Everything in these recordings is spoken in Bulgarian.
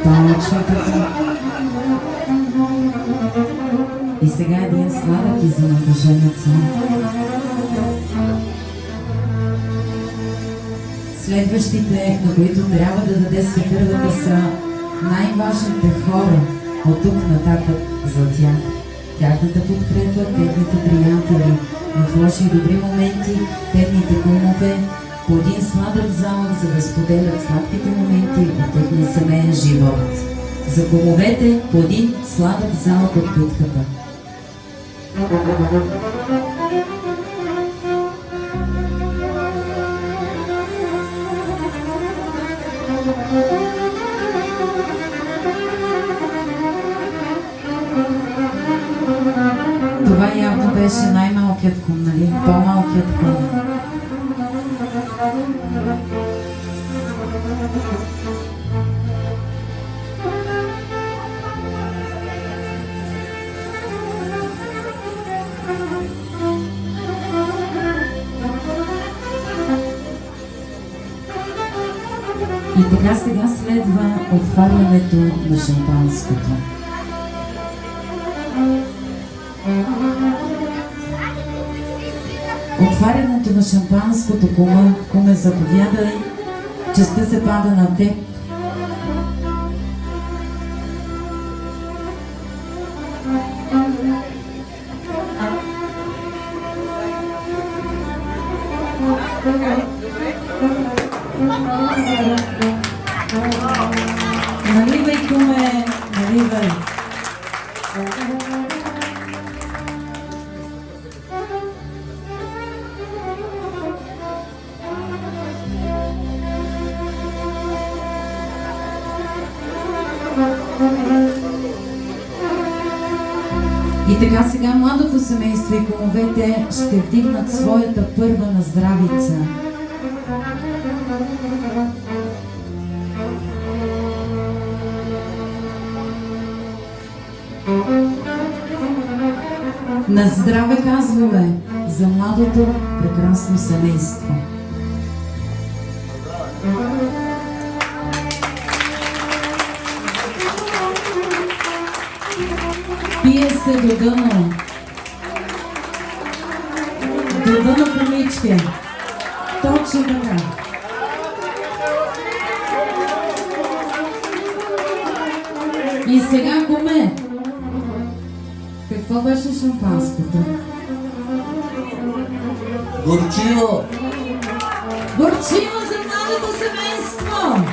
Точно така. И сега един сладък и за младоженеца. Следващите, на които трябва да даде свекървата, са най-важните хора от тук нататък за тях. Тяхната подкрепа, техните приятели в лоши и добри моменти, техните кумове, по един сладък залък, за да споделят сладките моменти от техния семейен живот. За кумовете по един сладък залък от битката. Това явно беше най-малкият кум, нали? По-малкият кум. И така сега следва отварянето на шампанското. Отварянето на шампанското, куме, заповядай, честта се пада на теб. Наливай, куме, наливай. И така сега младото семейство и кумовете ще вдигнат своята първа наздравица. На здраве казваме за младото прекрасно семейство. Пие се до дъно. До дъно, комички. Точно така. И сега, куме, какво беше шампанското? Горчиво! Горчиво за младото семейство!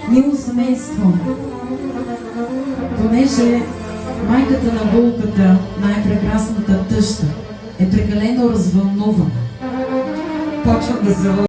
Мило семейство, понеже майката на булката, най-прекрасната тъща, е прекалено развълнувана, почва да залъгва.